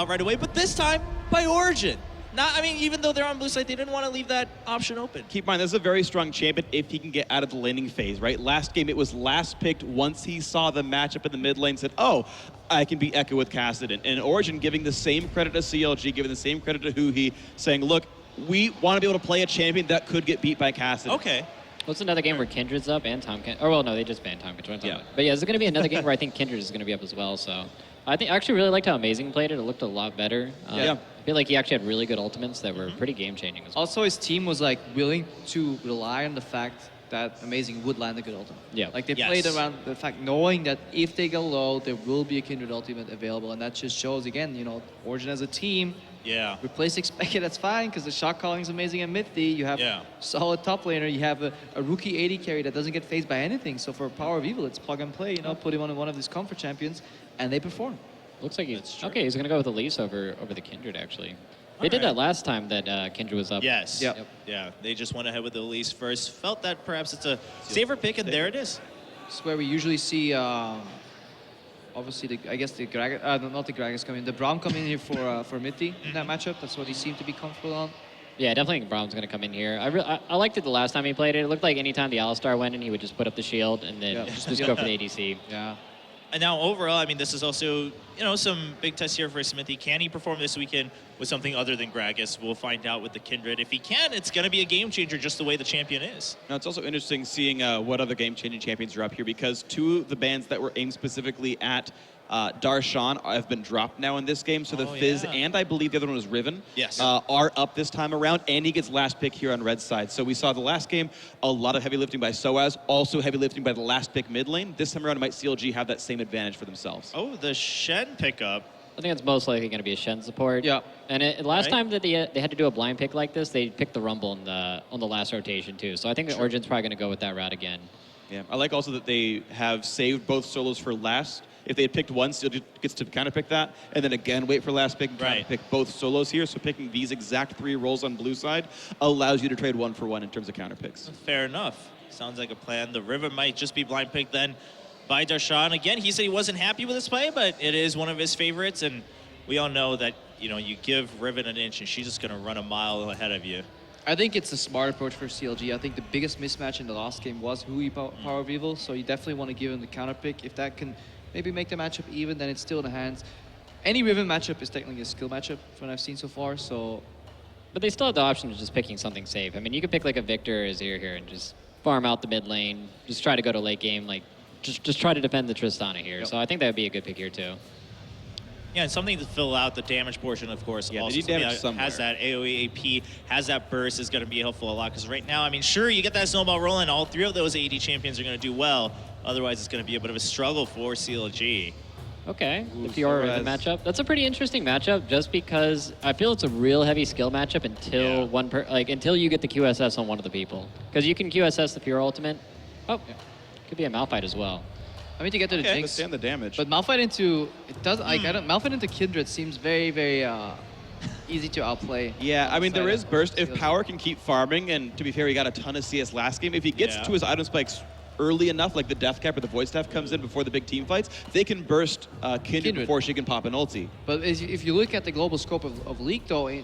right away, but this time by Origen. I mean, even though they're on blue side, they didn't want to leave that option open. Keep in mind, this is a very strong champion if he can get out of the laning phase, right? Last game, it was last picked once he saw the matchup in the mid lane, said, oh, I can beat Echo with Kassadin. And Origen giving the same credit to CLG, giving the same credit to Huhi, saying, look, we want to be able to play a champion that could get beat by Kassadin. Okay. Well, it's another game where Kindred's up and Tom Kindred. Oh, well, no, they just banned Tom Kindred. Yeah. But yeah, it's going to be another game where I think Kindred is going to be up as well. So I actually really liked how Amazing played it. It looked a lot better. Yeah. I feel like he actually had really good ultimates that were pretty game-changing as well. Also, his team was like willing to rely on the fact that Amazing would land a good ultimate. Yeah. Like they played around the fact knowing that if they go low, there will be a Kindred ultimate available, and that just shows again, you know, Origen as a team. Yeah. Replace Expected, that's fine, because the shot calling is amazing and Mithy. You have solid top laner. You have a rookie AD carry that doesn't get phased by anything. So for PowerOfEvil, it's plug and play. You know, put him on one of these comfort champions, and they perform. Looks like he's okay. He's gonna go with Elise over the Kindred actually. They did that last time that Kindred was up. Yes. Yep. Yeah. They just went ahead with the Elise first. Felt that perhaps it's a safer pick, and there it is. This is where we usually see, obviously, I guess the Gragas, not the Gragas come in. The Braum come in here for Mithy in that matchup. That's what he seemed to be comfortable on. Yeah, definitely think Braum's gonna come in here. I liked it the last time he played it. It looked like anytime the Alistar went in, he would just put up the shield and then just go for the ADC. Yeah. And now overall, I mean, this is also, you know, some big tests here for Xmithie. Can he perform this weekend with something other than Gragas? We'll find out with the Kindred. If he can, it's going to be a game changer just the way the champion is. Now, it's also interesting seeing what other game-changing champions are up here, because two of the bans that were aimed specifically at Darshan have been dropped now in this game. So the Fizz and I believe the other one was Riven are up this time around, and he gets last pick here on red side. So we saw the last game, a lot of heavy lifting by Soaz, also heavy lifting by the last pick mid lane. This time around, might CLG have that same advantage for themselves. Oh, the Shen pickup. I think it's most likely going to be a Shen support. Yeah. And last time that they had to do a blind pick like this, they picked the Rumble on the last rotation too. So I think the Origen's probably going to go with that route again. Yeah, I like also that they have saved both solos for last. If they had picked one, CLG gets to kind of pick that, and then again wait for last pick and pick both solos here. So picking these exact 3 roles on blue side allows you to trade 1 for 1 in terms of counter picks. Fair enough. Sounds like a plan. The Riven might just be blind picked then by Darshan. Again, he said he wasn't happy with this play, but it is one of his favorites, and we all know that, you know, you give Riven an inch and she's just going to run a mile ahead of you. I think it's a smart approach for CLG. I think the biggest mismatch in the last game was Huhi PowerOfEvil, so you definitely want to give him the counter pick. If that can maybe make the matchup even, then it's still in the hands. Any Riven matchup is technically a skill matchup from what I've seen so far, so... But they still have the option of just picking something safe. I mean, you could pick like a Victor or a Azir here and just farm out the mid lane, just try to go to late game, like just try to defend the Tristana here. So I think that would be a good pick here too. Yeah, and something to fill out the damage portion, of course. Yeah, also they need damage somewhere. has that AoE AP, has that burst, is going to be helpful a lot. Because right now, I mean, sure, you get that snowball rolling. All 3 of those AD champions are going to do well. Otherwise, it's going to be a bit of a struggle for CLG. Okay, the Fiora Riven matchup. That's a pretty interesting matchup, just because I feel it's a real heavy skill matchup until until you get the QSS on one of the people. Because you can QSS the Fiora ultimate. Oh, could be a Malphite as well. I mean, to get to the Jinx. Understand the damage. But Malphite into Malphite into Kindred seems very, very easy to outplay. Yeah, I mean, there is burst. If Power can keep farming, and to be fair, he got a ton of CS last game. If he gets to his item spikes early enough, like the Death Cap or the Void Staff comes in before the big team fights, they can burst Kindred before she can pop an ulti. But if you look at the global scope of League, though, in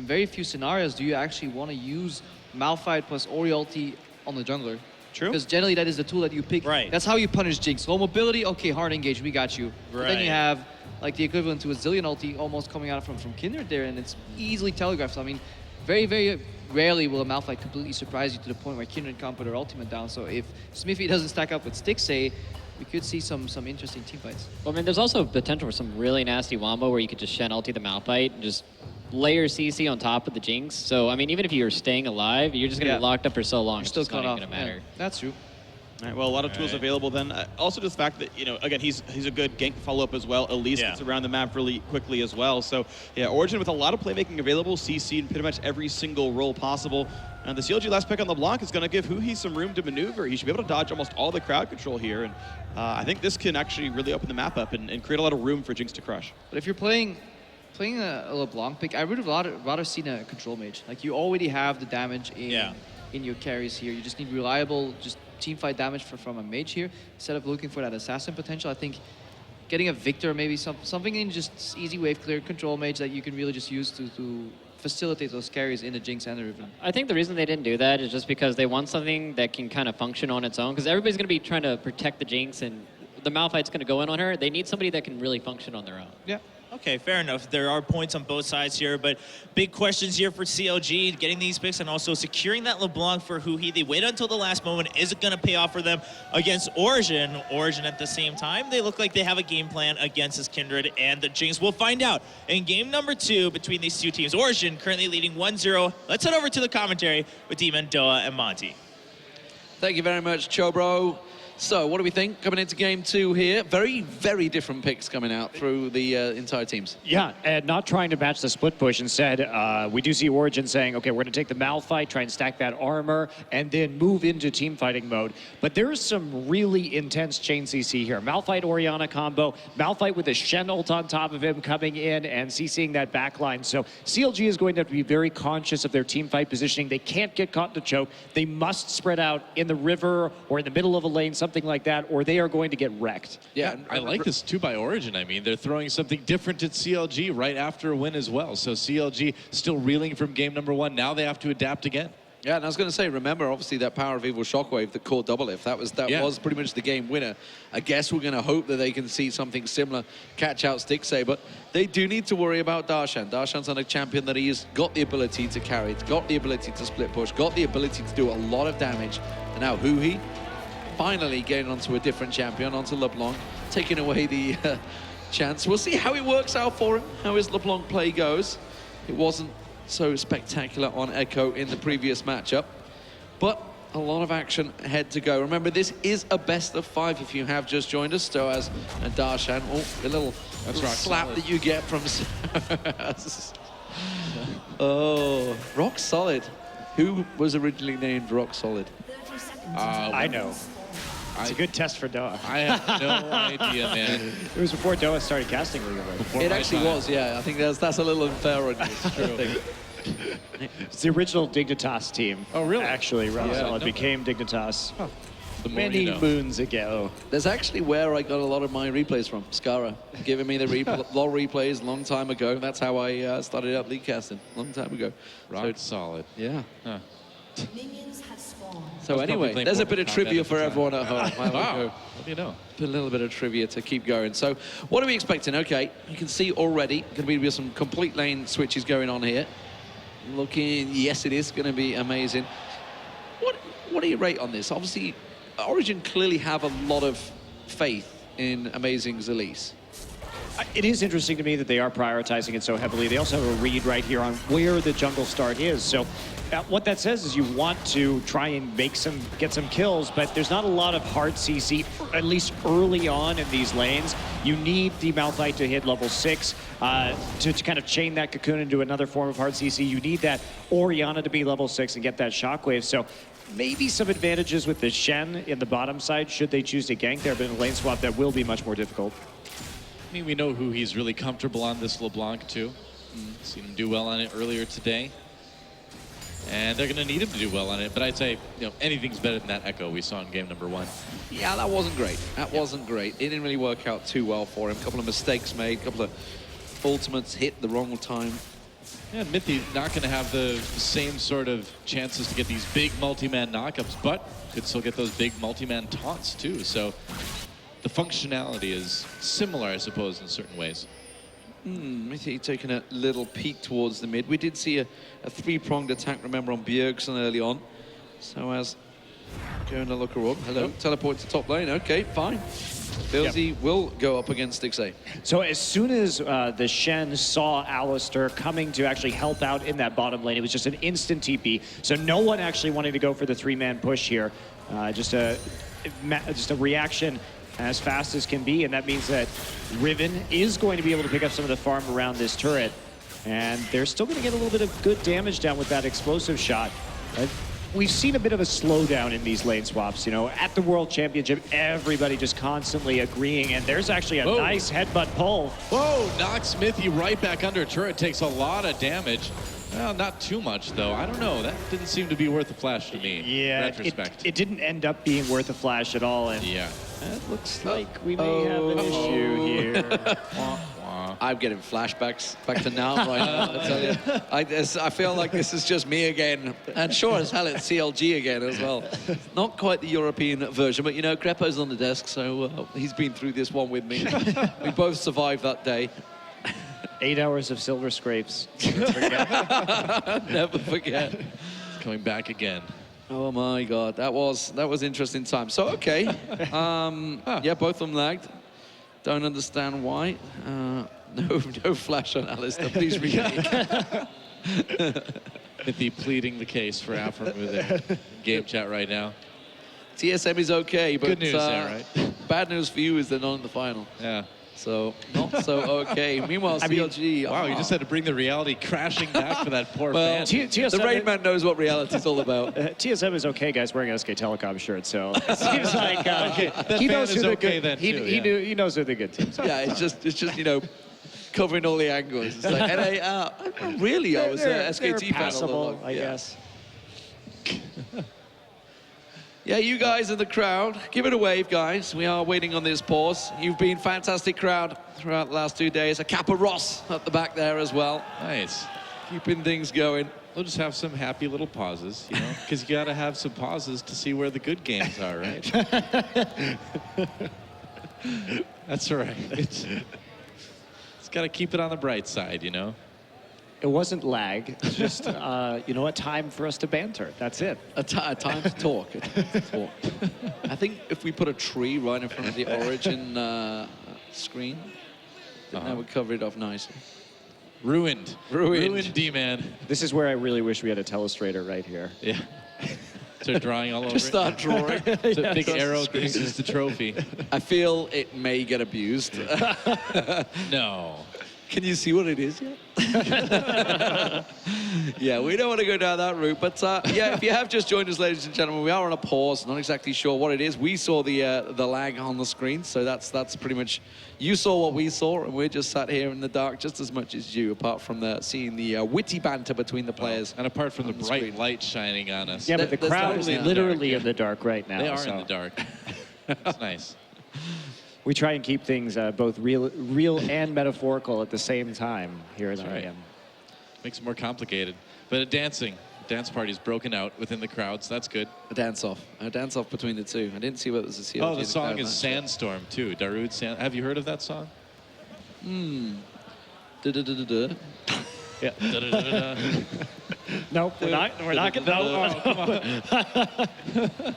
very few scenarios do you actually want to use Malphite plus Ori ulti on the jungler. True. Because generally that is the tool that you pick. Right. That's how you punish Jinx. Low mobility, okay, hard engage, we got you. But then you have like the equivalent to a Zillion ulti almost coming out from Kindred there, and it's easily telegraphed. So, I mean, very, very rarely will a Malphite completely surprise you to the point where Kindred can't put her ultimate down. So if Xmithie doesn't stack up with Stixxay, we could see some interesting team fights. Well, I mean, there's also potential for some really nasty wombo where you could just Shen ulti the Malphite and just layer CC on top of the Jinx. So, I mean, even if you're staying alive, you're just going to be locked up for so long, it's just not even going to matter. Yeah, that's true. All right, well, a lot of tools available then. Also, just the fact that, you know, again, he's a good gank follow-up as well. Elise gets around the map really quickly as well. So, yeah, Origen with a lot of playmaking available, CC in pretty much every single role possible. And the CLG last pick on LeBLanc is going to give Huhi some room to maneuver. He should be able to dodge almost all the crowd control here. And I think this can actually really open the map up and create a lot of room for Jinx to crush. But if you're playing a LeBLanc pick, I would have rather seen a control mage. Like, you already have the damage in your carries here. You just need reliable, just team fight damage from a mage here. Instead of looking for that assassin potential, I think getting a Victor, maybe something in just easy wave clear control mage that you can really just use to facilitate those carries in the Jinx and the Riven. I think the reason they didn't do that is just because they want something that can kind of function on its own. Because everybody's going to be trying to protect the Jinx, and the Malphite's going to go in on her. They need somebody that can really function on their own. Yeah. Okay, fair enough. There are points on both sides here, but big questions here for CLG, getting these picks and also securing that LeBLanc for Huhi. They wait until the last moment. Is it going to pay off for them against Origen? Origen at the same time, they look like they have a game plan against this Kindred and the Jinx. We'll find out in game number 2 between these two teams. Origen currently leading 1-0. Let's head over to the commentary with Deman, Doa, and Monty. Thank you very much, Chobro. So, what do we think coming into game 2 here? Very, very different picks coming out through the entire teams. Yeah, and not trying to match the split push. Instead, we do see Origen saying, okay, we're going to take the Malphite, try and stack that armor, and then move into team fighting mode. But there's some really intense chain CC here. Malphite Orianna combo, Malphite with a Shen ult on top of him coming in and CCing that backline. So CLG is going to have to be very conscious of their team fight positioning. They can't get caught in the choke. They must spread out in the river or in the middle of a lane, something like that, or they are going to get wrecked. Yeah, I like this too by Origen. I mean, they're throwing something different at CLG right after a win as well. So CLG still reeling from game number 1. Now they have to adapt again. Yeah, and I was going to say, remember, obviously, that PowerOfEvil shockwave that caught double lift. That was pretty much the game winner. I guess we're going to hope that they can see something similar, catch out Stixxay, but they do need to worry about Darshan. Darshan's on a champion that he's got the ability to carry, it's got the ability to split push, got the ability to do a lot of damage. And now Huhi, finally getting onto a different champion, onto LeBLanc, taking away the chance. We'll see how it works out for him, how his LeBLanc play goes. It wasn't so spectacular on Echo in the previous matchup, but a lot of action ahead to go. Remember, this is a best of 5 if you have just joined us. Soaz and Darshan. Oh, a little slap solid that you get from Soaz. Oh, rock solid. Who was originally named Rock Solid? I know. It's a good test for Doa. I have no idea, man. It was before Doa started casting League of Legends. It actually was, yeah. I think that's a little unfair on you. It's true. It's the original Dignitas team. Oh, really? Actually, Solid became Dignitas Many moons ago. That's actually where I got a lot of my replays from. Skara giving me the LoL replays a long time ago. That's how I started up league casting a long time ago. Rock solid. Yeah. Huh. So anyway, there's a bit of trivia for everyone at home. Wow. What do you know? A little bit of trivia to keep going. So what are we expecting? Okay, you can see already going to be some complete lane switches going on here. Looking, yes, it is going to be amazing. What do you rate on this? Obviously, Origen clearly have a lot of faith in Amazing's Elise. It is interesting to me that they are prioritizing it so heavily. They also have a read right here on where the jungle start is. So what that says is you want to try and get some kills, but there's not a lot of hard CC, at least early on in these lanes. You need the Malphite to hit level 6 to kind of chain that cocoon into another form of hard CC. You need that Orianna to be level 6 and get that shockwave. So maybe some advantages with the Shen in the bottom side should they choose to gank there, but in a lane swap that will be much more difficult. I mean, we know who he's really comfortable on this LeBLanc too. Seen him do well on it earlier today. And they're going to need him to do well on it. But I'd say, anything's better than that Echo we saw in game number 1. Yeah, that wasn't great. That wasn't great. It didn't really work out too well for him. A couple of mistakes made, a couple of ultimates hit the wrong time. Yeah, Mithy not going to have the same sort of chances to get these big multi-man knockups, but could still get those big multi-man taunts too. So the functionality is similar, I suppose, in certain ways. Mithy taking a little peek towards the mid. We did see a 3-pronged attack, remember, on Bjergsen early on. So as going to look her up. Hello, teleport to top lane. Okay, fine. Bilzy will go up against Stixxay. So as soon as the Shen saw Alistar coming to actually help out in that bottom lane, it was just an instant TP. So no one actually wanted to go for the 3-man push here. Just a reaction as fast as can be, and that means that Riven is going to be able to pick up some of the farm around this turret, and they're still going to get a little bit of good damage down with that explosive shot. We've seen a bit of a slowdown in these lane swaps. At the World Championship, everybody just constantly agreeing, and there's actually a nice headbutt pull. Whoa, knocks Mithy right back under. Turret takes a lot of damage. Well, not too much, though. I don't know. That didn't seem to be worth a flash to me. Yeah, in retrospect. it didn't end up being worth a flash at all. And yeah. It looks like we may have an issue here. I'm getting flashbacks back to now right now, I tell you. I feel like this is just me again. And sure as hell it's CLG again as well. Not quite the European version, but you know, Greppo's on the desk, so he's been through this one with me. We both survived that day. 8 hours of silver scrapes. Never forget. Coming back again. Oh my God, that was interesting time. So, okay. Yeah, both of them lagged. Don't understand why. No flash on Alistar, please remake. Mithy pleading the case for Aphromoo there. Game chat right now. TSM is okay, but good news there, right? Bad news for you is they're not in the final. Yeah. So, not so okay. Meanwhile, CLG... Wow, you just had to bring the reality crashing back for that poor fan. The Raid Man knows what reality's all about. TSM is okay, guys, wearing an SK Telecom shirt, so it seems like he knows who the okay good, then, he knows who the good teams are. Yeah, it's just you know, covering all the angles. It's like, really, I was a SKT fan. Passable, I guess. Yeah, you guys in the crowd, give it a wave, guys. We are waiting on this pause. You've been fantastic crowd throughout the last 2 days. A Kappa Ross at the back there as well. Nice. Keeping things going. We'll just have some happy little pauses, you know, because you got to have some pauses to see where the good games are, right? That's all right. It's got to keep it on the bright side, you know. It wasn't lag. It's just, you know what, time for us to banter. That's it. A time to talk. I think if we put a tree right in front of the Origen screen, that would cover it off nicely. Ruined Deman. This is where I really wish we had a telestrator right here. Yeah. Start drawing all over Just start drawing. It's a big arrow greases the trophy. I feel it may get abused. No. Can you see what it is yet? Yeah, we don't want to go down that route. But yeah, if you have just joined us, ladies and gentlemen, we are on a pause. Not exactly sure what it is. We saw the lag on the screen, so that's pretty much, you saw what we saw, and we're just sat here in the dark just as much as you, apart from seeing the witty banter between the players. And apart from the bright light shining on us. Yeah, but the crowd is literally in the dark right now. They are in the dark. It's nice. We try and keep things both real and metaphorical at the same time here at IEM. Right. Makes it more complicated. But dance party's broken out within the crowd, so that's good. A dance-off between the two. I didn't see what was the CLG. Oh, the song is Sandstorm, too. Darude Sand. Have you heard of that song? Da-da-da-da-da. Yeah. Da-da-da-da-da. Nope, we're not going to.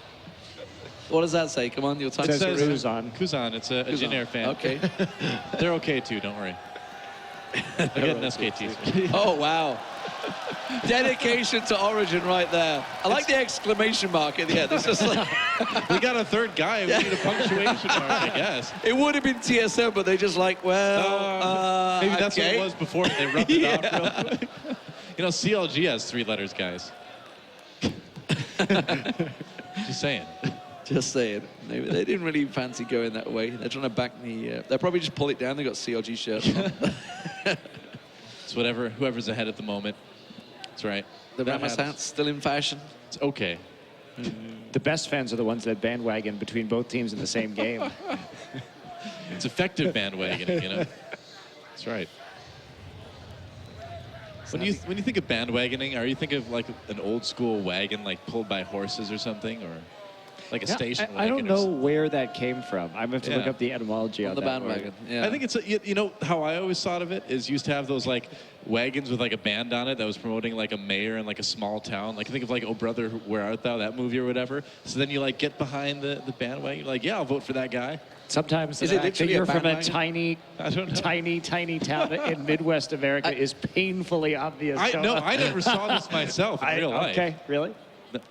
What does that say? Come on, your time. It says Kuzan. Kuzan, it's a Jin fan. Okay. They're okay, too, don't worry. They're getting SKTs. Oh, wow. Dedication to Origen right there. I like the exclamation mark at the end. It's just like... We got a third guy. We need a punctuation mark, I guess. It would have been TSM, but they just like, well, maybe that's okay. what it was before they rubbed it off real quick. You know, CLG has 3 letters, guys. Just saying. Just saying. Maybe they didn't really fancy going that way. They're trying to back the... they'll probably just pull it down. They got CLG shirts on. It's whoever's ahead at the moment. That's right. The Ramus hat's still in fashion. It's okay. The best fans are the ones that bandwagon between both teams in the same game. It's effective bandwagoning, you know. That's right. When you think of bandwagoning, are you thinking of like an old school wagon, like pulled by horses or something, or like a station wagon? I don't know where that came from. I'm going to have to look up the etymology on the that bandwagon. word. Yeah. I think it's you know how I always thought of it is used to have those like wagons with like a band on it that was promoting like a mayor in like a small town. Like think of like Oh Brother Where Art Thou, that movie or whatever. So then you like get behind the bandwagon. You're like, yeah, I'll vote for that guy. Sometimes Is the it fact that literally a you're from a bandwagon? tiny town in Midwest America is painfully obvious. I never saw this myself in real life. Okay, really?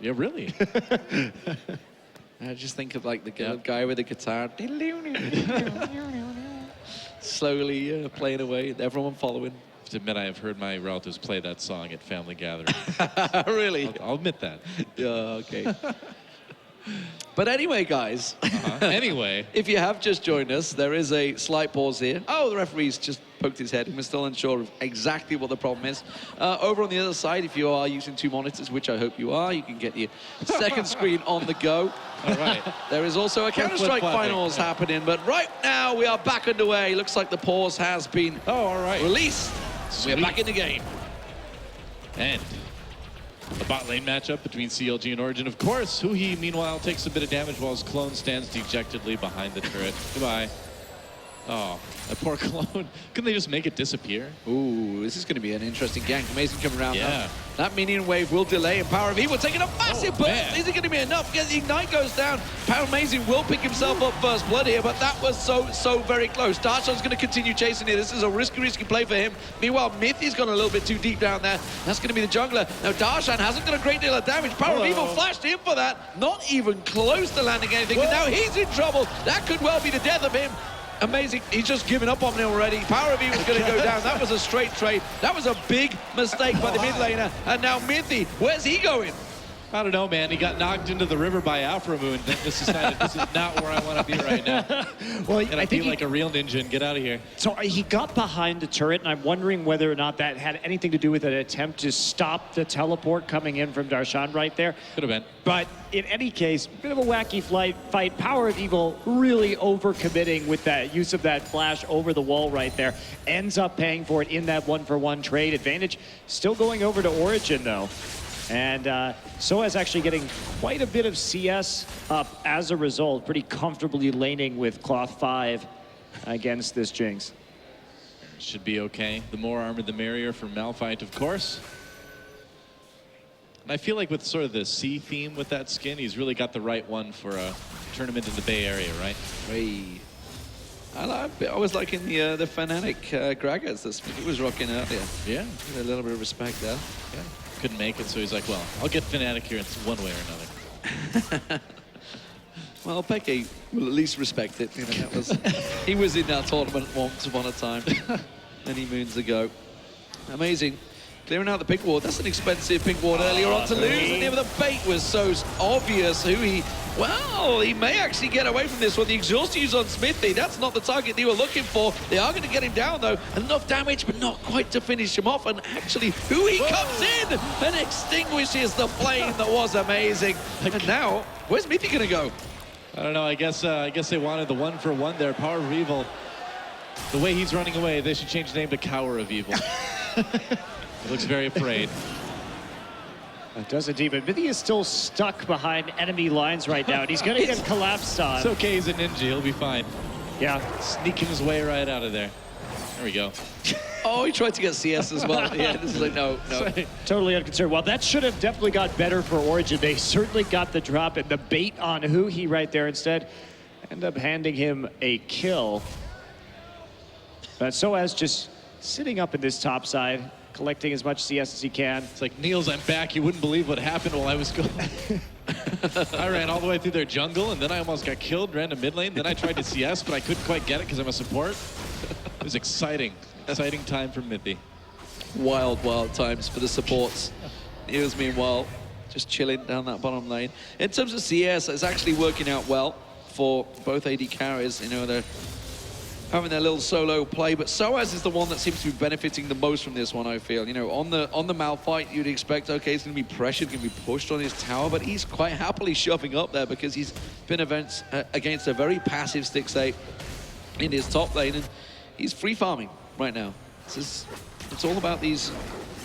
Yeah, really. I just think of like the guy with the guitar. Slowly playing away, everyone following. I have to admit, I have heard my relatives play that song at family gatherings. Really? I'll admit that. Yeah, okay. But anyway, guys. Anyway. If you have just joined us, there is a slight pause here. Oh, the referee's just poked his head and was still unsure of exactly what the problem is. Over on the other side, if you are using 2 monitors, which I hope you are, you can get your second screen on the go. All right. There is also a Counter-Strike finals happening, but right now we are back underway. Looks like the pause has been released. We're back in the game. And a bot lane matchup between CLG and Origen. Of course, Huhi, meanwhile, takes a bit of damage while his clone stands dejectedly behind the turret. Goodbye. Oh, that poor clone. Couldn't they just make it disappear? Ooh, this is going to be an interesting gank. Amazing coming around. Yeah. That minion wave will delay, and PowerOfEvil taking a massive burst. Man. Is it going to be enough? Yeah, the Ignite goes down. Amazing will pick himself up first blood here, but that was so very close. Darshan's going to continue chasing here. This is a risky play for him. Meanwhile, Mithy's gone a little bit too deep down there. That's going to be the jungler. Now, Darshan hasn't got a great deal of damage. PowerOfEvil flashed in for that. Not even close to landing anything, and now he's in trouble. That could well be the death of him. Amazing. He's just given up on him already. PowerOfEvil was going to go down. That was a straight trade. That was a big mistake by the mid laner. And now Mithy, where's he going? I don't know, man. He got knocked into the river by Aphromoo and then just decided this is not where I want to be right now. Well, I feel like a real ninja and get out of here. So he got behind the turret, and I'm wondering whether or not that had anything to do with an attempt to stop the teleport coming in from Darshan right there. Could have been. But in any case, bit of a wacky fight. PowerOfEvil really overcommitting with that use of that flash over the wall right there. Ends up paying for it in that 1-for-1 trade advantage. Still going over to Origen, though. And Soaz actually getting quite a bit of CS up as a result, pretty comfortably laning with Cloth 5 against this Jinx. Should be okay. The more armor, the merrier for Malphite, of course. And I feel like with sort of the sea theme with that skin, he's really got the right one for a tournament in the Bay Area, right? Hey. I was liking the Fnatic Gragas that Smithy was rocking earlier. Yeah. A little bit of respect there. Yeah. Couldn't make it, so he's like, well, I'll get Fnatic here in one way or another. Well, Peke will at least respect it. You know, that was, he was in that tournament once upon a time, many moons ago. Amazing. Clearing out the pink ward. That's an expensive pink ward earlier on to lose. And the bait was so obvious. Huhi, well, he may actually get away from this one. The exhaust use on Xmithie, that's not the target they were looking for. They are going to get him down, though. Enough damage, but not quite to finish him off. And actually, Huhi comes in and extinguishes the flame that was amazing. And now, where's Mithy going to go? I don't know. I guess they wanted the 1-for-1 there. PowerOfEvil. The way he's running away, they should change the name to CowerOfEvil. He looks very afraid. It does indeed, but Mithy is still stuck behind enemy lines right now, and he's going to get collapsed on. It's okay, he's a ninja. He'll be fine. Yeah. Sneaking his way right out of there. There we go. Oh, he tried to get CS as well. Yeah, this is like, no. Totally unconcerned. Well, that should have definitely got better for Origen. They certainly got the drop and the bait on Huhi right there instead. End up handing him a kill. But Soaz just sitting up in this top side, collecting as much CS as he can. It's like, Niels, I'm back. You wouldn't believe what happened while I was going. I ran all the way through their jungle, and then I almost got killed, ran to mid lane. Then I tried to CS, but I couldn't quite get it because I'm a support. It was exciting. Exciting time for Mithy. Wild times for the supports. Niels, meanwhile, just chilling down that bottom lane. In terms of CS, it's actually working out well for both AD carries. You know, they're having their little solo play, but Soaz is the one that seems to be benefiting the most from this one, I feel. You know, on the Malphite, you'd expect, okay, he's going to be pressured, going to be pushed on his tower, but he's quite happily shoving up there because he's been against a very passive Stixxay in his top lane, and he's free farming right now. It's all about these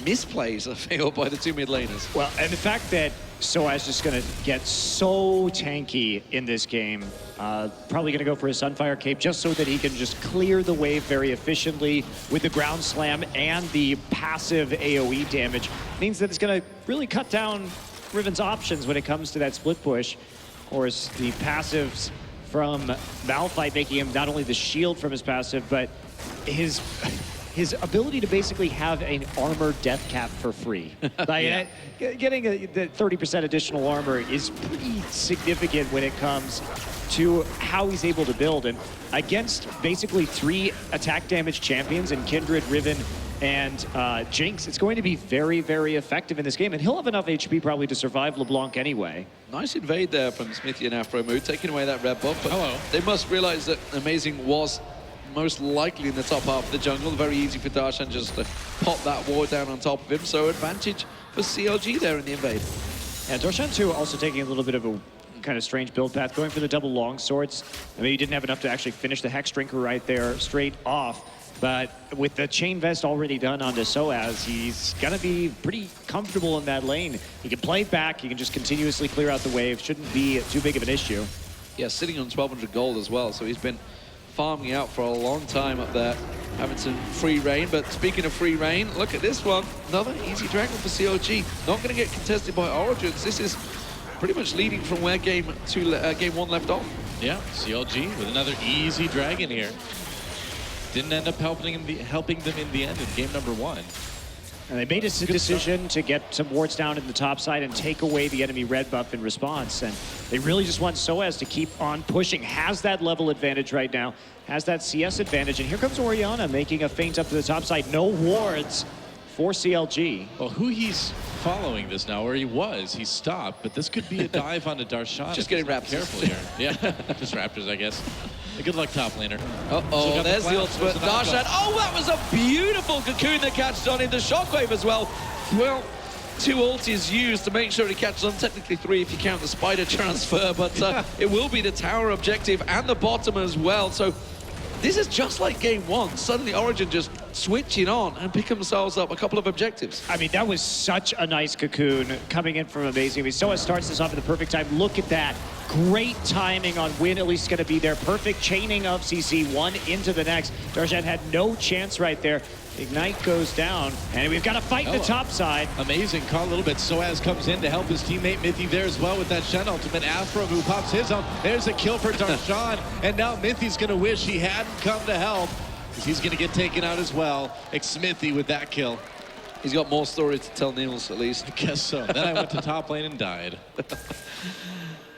misplays, I feel, by the two mid laners. Well, and the fact that Soaz is going to get so tanky in this game, probably going to go for a Sunfire Cape just so that he can just clear the wave very efficiently with the ground slam and the passive AoE damage, means that it's going to really cut down Riven's options when it comes to that split push. Of course, the passives from Malphite making him not only the shield from his passive, but his ability to basically have an armor death cap for free. Like, getting the 30% additional armor is pretty significant when it comes to how he's able to build. And against basically 3 attack damage champions in Kindred, Riven, and Jinx, it's going to be very, very effective in this game. And he'll have enough HP probably to survive LeBLanc anyway. Nice invade there from Xmithie and Aphromoo, taking away that red buff. But they must realize that Amazing was most likely in the top half of the jungle. Very easy for Darshan just to pop that ward down on top of him. So advantage for CLG there in the invade. And Darshan too also taking a little bit of a kind of strange build path, going for the double long swords. I mean, he didn't have enough to actually finish the Hex Drinker right there straight off. But with the chain vest already done onto Soaz, he's going to be pretty comfortable in that lane. He can play back, he can just continuously clear out the wave. Shouldn't be too big of an issue. Yeah, sitting on 1,200 gold as well, so he's been farming out for a long time up there, having some free reign. But speaking of free reign, look at this one. Another easy dragon for CLG. Not going to get contested by Origins. This is pretty much leading from where game 1 left off. Yeah, CLG with another easy dragon here. Didn't end up helping them in the end in game number 1. And they made a decision to get some wards down in the top side and take away the enemy red buff in response. And they really just want Soaz to keep on pushing. Has that level advantage right now. Has that CS advantage. And here comes Orianna making a feint up to the top side. No wards for CLG. Well, Huhi's following this now, or he was. He stopped, but this could be a dive onto Darshan. Just getting Raptors. Careful here. Yeah, just Raptors, I guess. Good luck, top laner. Uh-oh, there's the ultimate. Darshan. Oh, that was a beautiful cocoon that catches on in the shockwave as well. Well, 2 ultis used to make sure he catches on. Technically 3 if you count the spider transfer, but it will be the tower objective and the bottom as well. So this is just like game 1. Suddenly Origen just switching on and pick themselves up a couple of objectives. I mean, that was such a nice cocoon coming in from Amazing. I mean, Soaz starts this off at the perfect time. Look at that. Great timing on when Elise is going to be there. Perfect chaining of CC, one into the next. Darshan had no chance right there. Ignite goes down, and we've got to fight the top side. Amazing, caught a little bit. Soaz comes in to help his teammate Mithy there as well with that Shen ultimate. Aphromoo pops his ult. There's a kill for Darshan, and now Mithy's going to wish he hadn't come to help, because he's going to get taken out as well. Xmithie with that kill. He's got more stories to tell Niels, at least. I guess so. Then I went to top lane and died.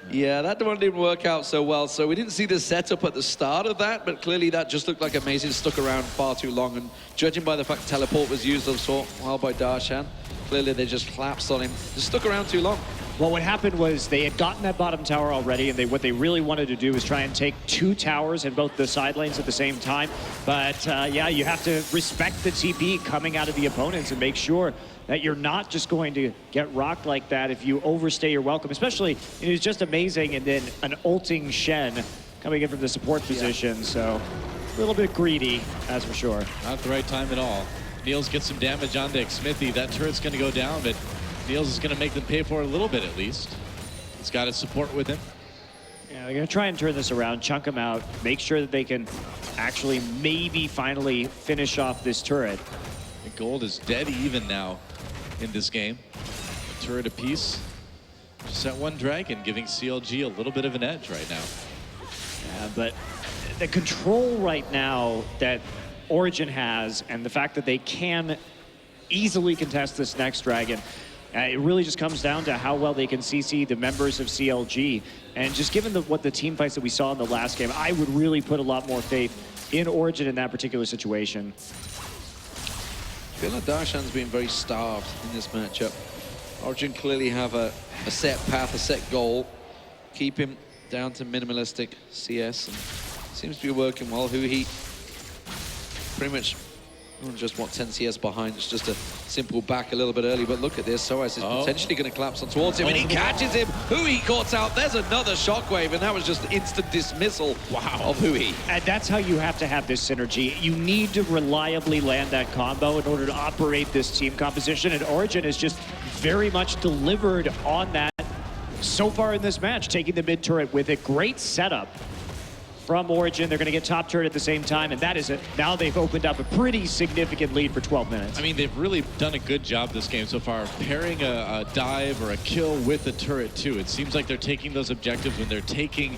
Yeah, that one didn't work out so well. So we didn't see the setup at the start of that, but clearly that just looked like Amazing stuck around far too long. And judging by the fact teleport was used as well by Darshan, clearly they just collapsed on him. Just stuck around too long. Well, what happened was they had gotten that bottom tower already, and what they really wanted to do was try and take 2 towers in both the side lanes at the same time. But yeah, you have to respect the TP coming out of the opponents and make sure that you're not just going to get rocked like that if you overstay your welcome. Especially, it was just Amazing, and then an ulting Shen coming in from the support position. So a little bit greedy, that's for sure. Not the right time at all. Niels gets some damage onto Xmithie. That turret's going to go down, but Niels is going to make them pay for it a little bit at least. He's got his support with him. Yeah, they're going to try and turn this around, chunk them out, make sure that they can actually maybe finally finish off this turret. The gold is dead even now in this game. A turret apiece. Just that one dragon giving CLG a little bit of an edge right now. Yeah, but the control right now that Origen has, and the fact that they can easily contest this next dragon, it really just comes down to how well they can CC the members of CLG. And just given what the team fights that we saw in the last game, I would really put a lot more faith in Origen in that particular situation. I feel like Darshan's been very starved in this matchup. Origen clearly have a set path, a set goal. Keep him down to minimalistic CS, and seems to be working well. Huhi pretty much just 10 CS behind. It's just a simple back a little bit early, but look at this. Soaz is potentially going to collapse on towards him, and he catches him. Huhi caught out. There's another shockwave, and that was just instant dismissal of Huhi. And that's how you have to have this synergy. You need to reliably land that combo in order to operate this team composition, and Origen has just very much delivered on that so far in this match, taking the mid turret with a great setup from Origen. They're going to get top turret at the same time, and that is it. Now they've opened up a pretty significant lead for 12 minutes. I mean, they've really done a good job this game so far, pairing a dive or a kill with a turret too. It seems like they're taking those objectives when they're taking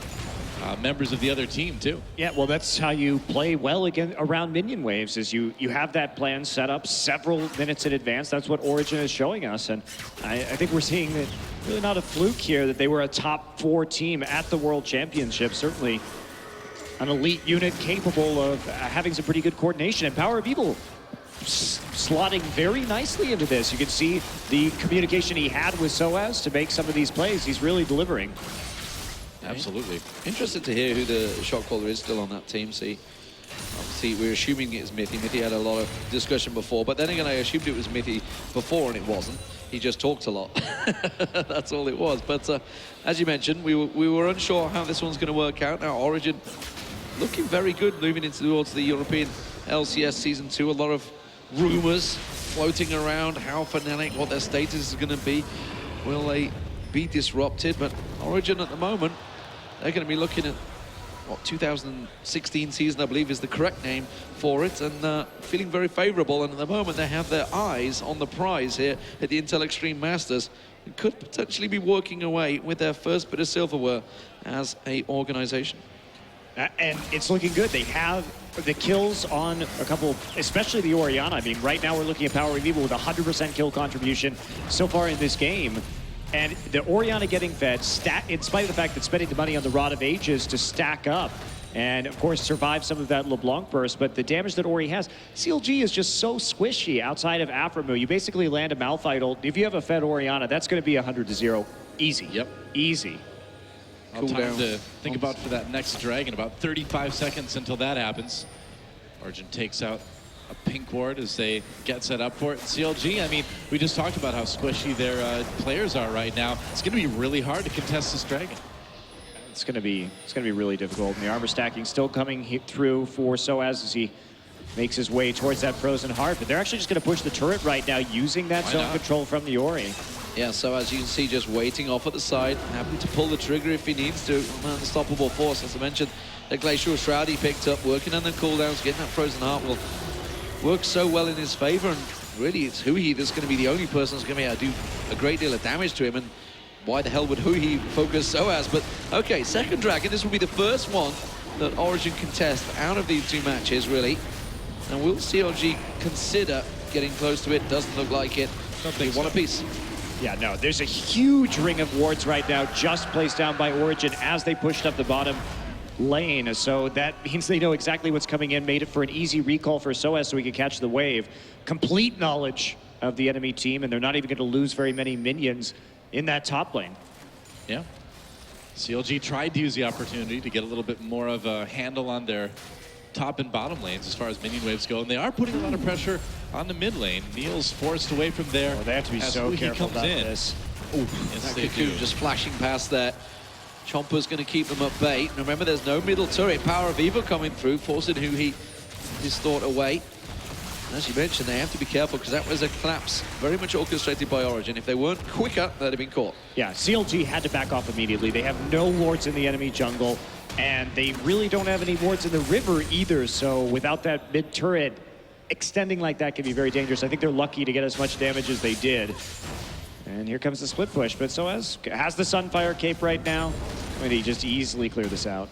members of the other team too. Yeah, well, that's how you play well again around minion waves, is you have that plan set up several minutes in advance. That's what Origen is showing us, and I think we're seeing that really not a fluke here that they were a top 4 team at the World Championship. Certainly an elite unit capable of having some pretty good coordination, and PowerOfEvil slotting very nicely into this. You can see the communication he had with Soaz to make some of these plays. He's really delivering. Absolutely. Interested to hear who the shot caller is still on that team. See, obviously we're assuming it's Mithy. Mithy had a lot of discussion before, but then again, I assumed it was Mithy before, and it wasn't. He just talked a lot. That's all it was. But as you mentioned, we were unsure how this one's going to work out. Now, Origen looking very good moving into towards the European LCS Season 2. A lot of rumors floating around how Fnatic, what their status is going to be. Will they be disrupted? But Origen at the moment, they're going to be looking at what 2016 season, I believe, is the correct name for it, and feeling very favorable. And at the moment, they have their eyes on the prize here at the Intel Extreme Masters. It could potentially be working away with their first bit of silverware as a organization. And it's looking good. They have the kills on a couple, especially the Orianna. I mean, right now we're looking at PowerOfEvil with 100% kill contribution so far in this game. And the Orianna getting fed, in spite of the fact that spending the money on the Rod of Ages to stack up and, of course, survive some of that LeBLanc burst. But the damage that Ori has, CLG is just so squishy outside of Aphromoo. You basically land a Malphite ult. If you have a fed Orianna, that's going to be 100-0. Easy. Yep. Easy. All time to think about for that next dragon. About 35 seconds until that happens. Origen takes out a pink ward as they get set up for it. CLG, I mean, we just talked about how squishy their players are right now. It's going to be really hard to contest this dragon. It's going to be really difficult. And the armor stacking still coming through for Soaz as he makes his way towards that frozen heart. But they're actually just going to push the turret right now using that zone control from the Ori. Yeah, so as you can see, just waiting off at the side, happy to pull the trigger if he needs to. Unstoppable force, as I mentioned, the Glacial Shroud he picked up, working on the cooldowns, getting that frozen heart will work so well in his favor. And really, it's Huhi that's going to be the only person that's going to be able to do a great deal of damage to him. And why the hell would Huhi focus Soaz? But okay, second dragon, this will be the first one that Origen contest out of these two matches, really. And will CLG consider getting close to it? Doesn't look like it. They want a piece. Yeah, no, there's a huge ring of wards right now just placed down by Origen as they pushed up the bottom lane. So that means they know exactly what's coming in, made it for an easy recall for Soaz so he could catch the wave. Complete knowledge of the enemy team, and they're not even going to lose very many minions in that top lane. Yeah. CLG tried to use the opportunity to get a little bit more of a handle on their top and bottom lanes as far as minion waves go, and they are putting a lot of pressure on the mid lane. Niels forced away from there. Oh, they have to be so careful about this. Yes, that Cocoon just flashing past there. Chomper's going to keep them at bay. And remember, there's no middle turret. PowerOfEvil coming through, forcing Huhi his thought away. And as you mentioned, they have to be careful because that was a collapse very much orchestrated by Origen. If they weren't quicker, they'd have been caught. Yeah, CLG had to back off immediately. They have no wards in the enemy jungle, and they really don't have any wards in the river either. So without that mid turret, extending like that can be very dangerous. I think they're lucky to get as much damage as they did. And here comes the split push, but Soaz has the Sunfire Cape right now. And he just easily clear this out.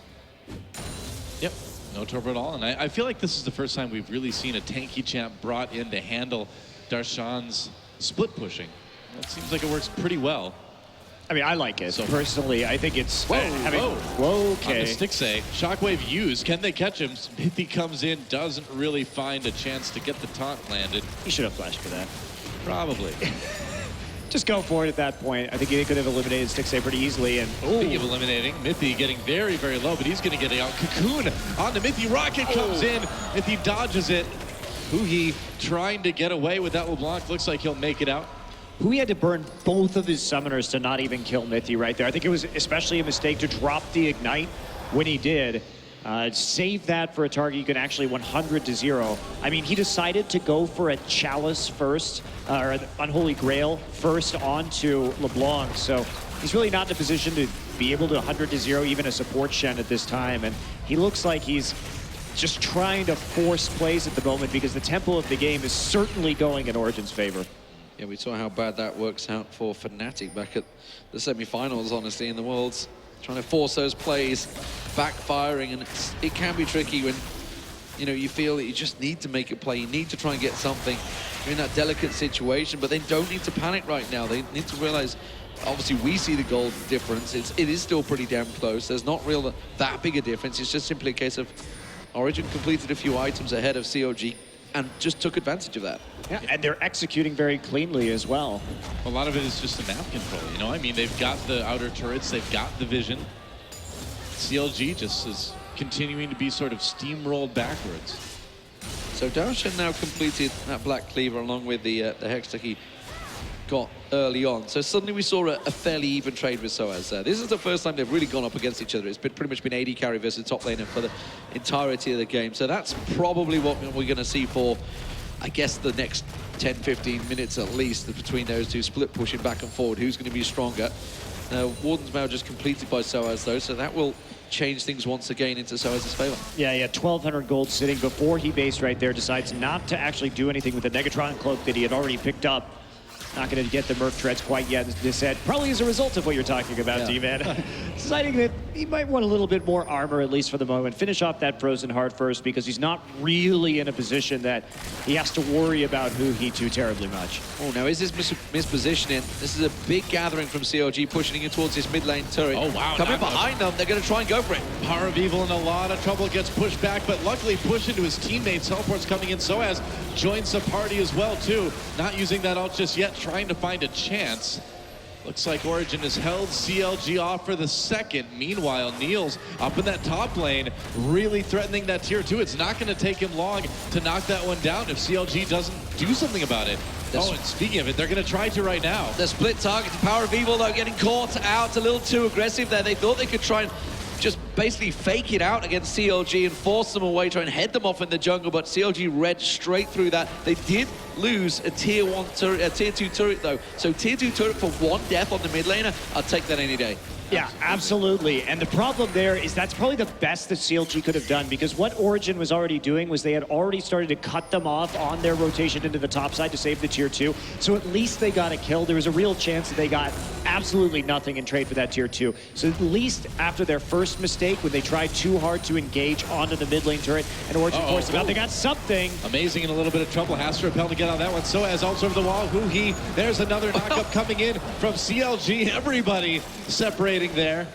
Yep, no turbo at all. And I feel like this is the first time we've really seen a tanky champ brought in to handle Darshan's split pushing. That seems like it works pretty well. I mean, I like it. So personally, I think it's... Whoa, okay. On the Stixxay, Shockwave used. Can they catch him? Mithy comes in, doesn't really find a chance to get the taunt landed. He should have flashed for that. Probably. Just go for it at that point. I think he could have eliminated Stixxay pretty easily. And speaking of eliminating, Mithy getting very, very low, but he's going to get out. Cocoon on the Mithy. Rocket comes in. Mithy dodges it. Huhi trying to get away with that LeBLanc. Looks like he'll make it out. Huhi had to burn both of his summoners to not even kill Mithy right there. I think it was especially a mistake to drop the Ignite when he did. Save that for a target you can actually 100-0. I mean, he decided to go for a Chalice first, or Unholy Grail first onto LeBLanc. So he's really not in a position to be able to 100-0 even a support Shen at this time. And he looks like he's just trying to force plays at the moment because the tempo of the game is certainly going in Origen's favor. Yeah, we saw how bad that works out for Fnatic back at the semi-finals, honestly, in the Worlds. Trying to force those plays, backfiring, and it can be tricky when, you know, you feel that you just need to make a play. You need to try and get something. You're in that delicate situation, but they don't need to panic right now. They need to realize, obviously, we see the goal difference. It is still pretty damn close. There's not really that big a difference. It's just simply a case of Origen completed a few items ahead of CLG and just took advantage of that. Yeah, and they're executing very cleanly as well. A lot of it is just the map control, you know? I mean, they've got the outer turrets, they've got the vision. CLG just is continuing to be sort of steamrolled backwards. So Darshan now completed that Black Cleaver along with the Hextech he got early on. So suddenly we saw a fairly even trade with Soaz there. This is the first time they've really gone up against each other. It's pretty much been AD carry versus top laner for the entirety of the game. So that's probably what we're going to see for, I guess, the next 10, 15 minutes at least between those two, split pushing back and forward. Who's going to be stronger? Warden's Vow just completed by Soaz though, so that will change things once again into Soaz's favor. Yeah, 1,200 gold sitting before he based right there, decides not to actually do anything with the Negatron cloak that he had already picked up. Not going to get the Merc Treads quite yet, this said, probably as a result of what you're talking about, D-Man. Deciding that he might want a little bit more armor, at least for the moment. Finish off that Frozen Heart first, because he's not really in a position that he has to worry about Huhi too terribly much. Oh, now is this mispositioning? This is a big gathering from CLG, pushing in towards this mid lane turret. Oh, wow. Coming behind them, they're going to try and go for it. PowerOfEvil in a lot of trouble, gets pushed back, but luckily pushed into his teammates. Teleport's coming in. Soaz joins the party as well, too. Not using that ult just yet, trying to find a chance. Looks like Origen has held CLG off for the second. Meanwhile, Niels up in that top lane, really threatening that tier 2. It's not going to take him long to knock that one down if CLG doesn't do something about it. Oh, and speaking of it, they're going to try to right now. The split target to PowerOfEvil, though, getting caught out a little too aggressive there. They thought they could try and just basically fake it out against CLG and force them away, try and head them off in the jungle, but CLG read straight through that. They did lose a tier 1 turret, a tier 2 turret though. So tier 2 turret for 1 death on the mid laner, I'll take that any day. Yeah, absolutely. And the problem there is that's probably the best that CLG could have done, because what Origen was already doing was they had already started to cut them off on their rotation into the top side to save the tier 2. So at least they got a kill. There was a real chance that they got absolutely nothing in trade for that tier 2. So at least after their first mistake, when they tried too hard to engage onto the mid lane turret and Origen forced them out, they got something. Amazing, in a little bit of trouble. Has to repel to get on that one. Soaz also over the wall. Huhi, there's another knockup coming in from CLG. Everybody separating there.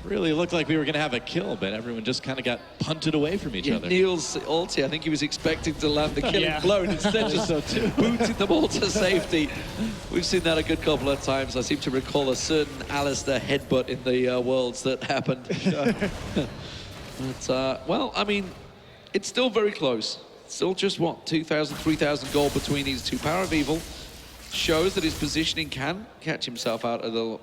Really looked like we were going to have a kill, but everyone just kind of got punted away from each other. Niels' ulti, I think he was expecting to land the killing blow, and instead just so too. booted them all to safety. We've seen that a good couple of times. I seem to recall a certain Alistar headbutt in the Worlds that happened. But, well, I mean, it's still very close. Still just, what, 2,000, 3,000 gold between these two. PowerOfEvil shows that his positioning can catch himself out of the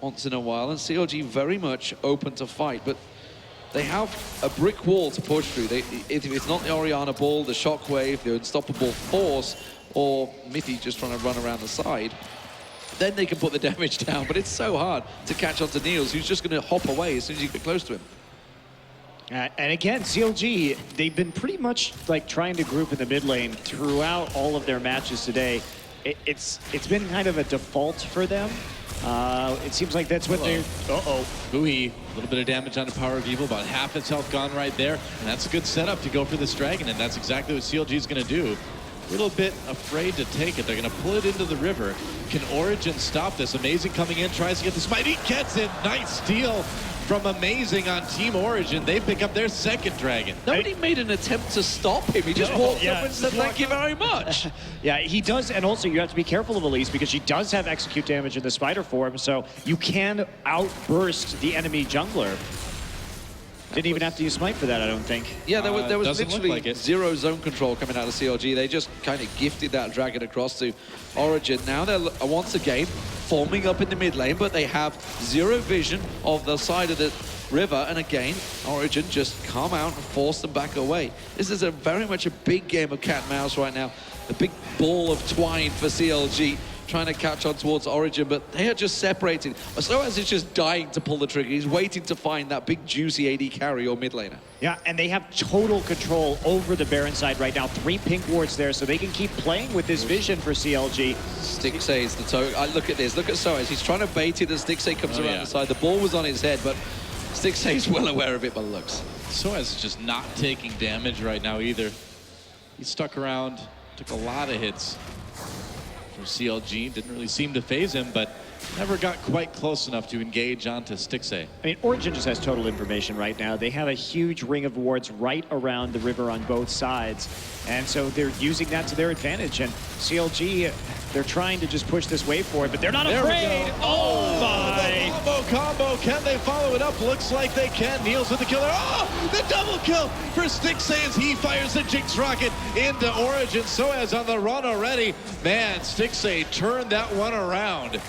once in a while, and CLG very much open to fight, but they have a brick wall to push through. If it's not the Orianna ball, the shockwave, the unstoppable force, or Mithy just trying to run around the side, then they can put the damage down. But it's so hard to catch on to Niels, who's just going to hop away as soon as you get close to him. And again, CLG, they've been pretty much like trying to group in the mid lane throughout all of their matches today. It's been kind of a default for them. It seems like that's what they're... Huhi, a little bit of damage on the PowerOfEvil, about half its health gone right there. And that's a good setup to go for this dragon, and that's exactly what CLG is going to do. A little bit afraid to take it. They're going to pull it into the river. Can Origen stop this? Amazing coming in, tries to get the smite. He gets it. Nice steal from Amazing on Team Origen. They pick up their second dragon. Nobody made an attempt to stop him. He just walked up and said, thank you very much. Yeah, he does, and also you have to be careful of Elise because she does have execute damage in the spider form, so you can outburst the enemy jungler. Didn't even have to use smite for that, I don't think. Yeah, there was literally like zero zone control coming out of CLG. They just kind of gifted that dragon across to Origen. Now they're once again forming up in the mid lane, but they have zero vision of the side of the river. And again, Origen just come out and force them back away. This is very much a big game of cat and mouse right now. A big ball of twine for CLG, trying to catch on towards Origen, but they are just separating. Soaz is just dying to pull the trigger. He's waiting to find that big juicy AD carry or mid laner. Yeah, and they have total control over the Baron side right now. 3 pink wards there, so they can keep playing with this vision for CLG. Stixxay is the toe. Look at this. Look at Soaz. He's trying to bait it as Stixxay comes around the side. The ball was on his head, but Stixxay is well aware of it by the looks. Soaz is just not taking damage right now either. He stuck around, took a lot of hits from CLG. Didn't really seem to phase him, but never got quite close enough to engage onto Stixxay. I mean, Origen just has total information right now. They have a huge ring of wards right around the river on both sides. And so they're using that to their advantage. And CLG, they're trying to just push this wave forward, but they're not afraid. Oh my! wombo combo. Can they follow it up? Looks like they can. Niels with the killer. Oh, the double kill for Stixxay as he fires the Jinx rocket into Origen. Soaz on the run already. Man, Stixxay turned that one around.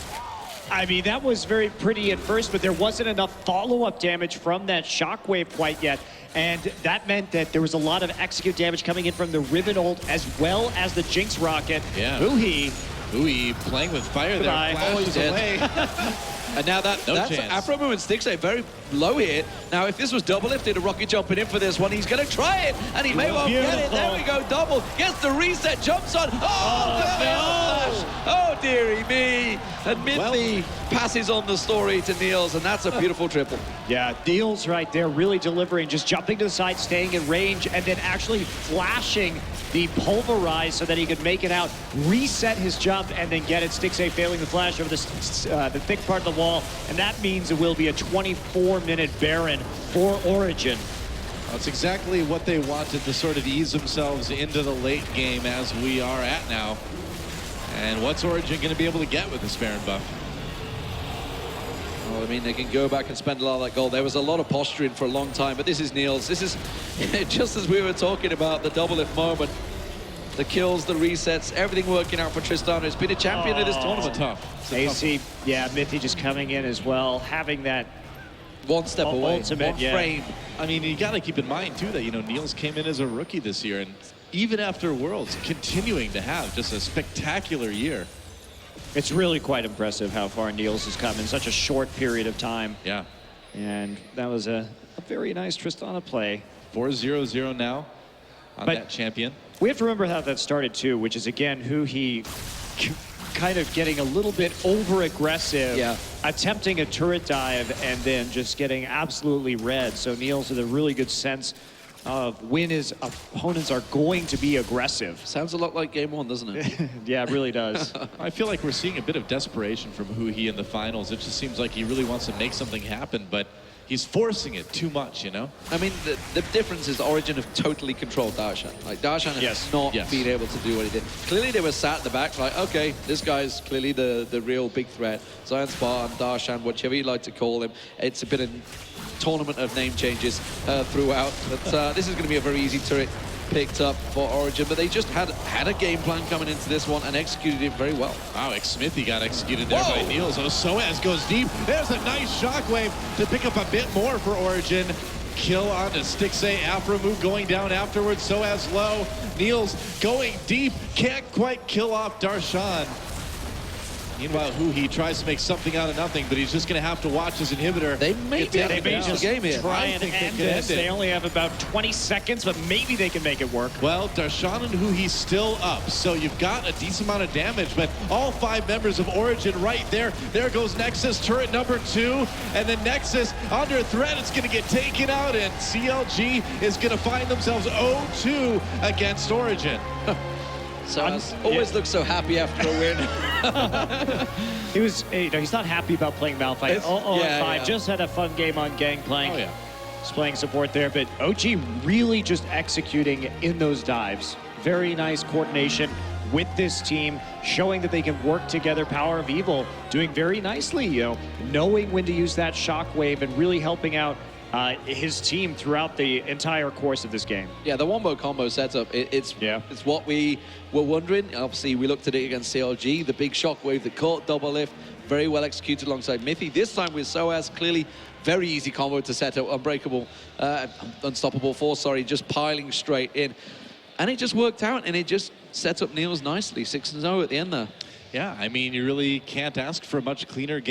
I mean, that was very pretty at first, but there wasn't enough follow-up damage from that shockwave quite yet. And that meant that there was a lot of execute damage coming in from the Riven ult as well as the Jinx rocket. Yeah. Huhi playing with fire there, flashes away. And now that's Aphromoo and Stixxay very low here. Now, if this was double lifted, a rocket jumping in for this one, he's going to try it, and he may well get it. There we go, double. Gets the reset, jumps on. Oh, no! Oh, dearie me. And Mithy passes on the story to Niels, and that's a beautiful triple. Yeah, Niels right there, really delivering, just jumping to the side, staying in range, and then actually flashing the pulverize so that he could make it out, reset his jump, and then get it. Stixxay failing the flash over the thick part of the wall, and that means it will be a 24-minute Baron for Origen. That's exactly what they wanted to sort of ease themselves into the late game as we are at now. And what's Origen going to be able to get with this Baron buff? Well, I mean, they can go back and spend a lot of that gold. There was a lot of posturing for a long time, but this is Niels. This is just as we were talking about the double lift moment. The kills, the resets, everything working out for Tristana. It's been a champion of this tournament. Tough. AC, yeah, Mithy just coming in as well, having that one step away, ultimate, one frame. I mean, you got to keep in mind, too, that, you know, Niels came in as a rookie this year, and even after Worlds, continuing to have just a spectacular year. It's really quite impressive how far Niels has come in such a short period of time. Yeah. And that was a very nice Tristana play. 4-0-0 now on that champion. We have to remember how that started, too, which is, again, Huhi kind of getting a little bit over-aggressive, attempting a turret dive, and then just getting absolutely red. So Niels with a really good sense of when his opponents are going to be aggressive. Sounds a lot like game one, doesn't it? Yeah, it really does. I feel like we're seeing a bit of desperation from Huhi in the finals. It just seems like he really wants to make something happen, but he's forcing it too much, you know? I mean, the difference is Origen have totally controlled Darshan. Like, Darshan has not been able to do what he did. Clearly, they were sat at the back like, okay, this guy's clearly the real big threat. Zion Spartan, Darshan, whichever you like to call him. It's a bit of tournament of name changes throughout. But this is going to be a very easy turret picked up for Origen, but they just had a game plan coming into this one and executed it very well. Wow, Xmithie got executed there by Niels. Oh, Soaz goes deep. There's a nice shockwave to pick up a bit more for Origen. Kill onto Stixxay. Aphromoo going down afterwards. Soaz low. Niels going deep. Can't quite kill off Darshan. Meanwhile, Huhi tries to make something out of nothing, but he's just going to have to watch his inhibitor. They may be able to finish the game here. Try and end this. They only have about 20 seconds, but maybe they can make it work. Well, Darshan and Huhi still up, so you've got a decent amount of damage, but all 5 members of Origen right there. There goes Nexus, turret number 2, and then Nexus under threat. It's going to get taken out, and CLG is going to find themselves 0-2 against Origen. So always looks so happy after a win. He was, he's not happy about playing Malphite. 0-5, just had a fun game on Gangplank. He's playing support there, but OG really just executing in those dives. Very nice coordination with this team, showing that they can work together. PowerOfEvil doing very nicely, knowing when to use that shockwave and really helping out his team throughout the entire course of this game. Yeah, the wombo combo setup, it's what we were wondering. Obviously, we looked at it against CLG, the big shockwave that caught double lift, very well executed alongside Mithy. This time with Soaz, clearly very easy combo to set up, unstoppable force, sorry, just piling straight in. And it just worked out, and it just sets up Niels nicely, 6-0 at the end there. Yeah, I mean, you really can't ask for a much cleaner game.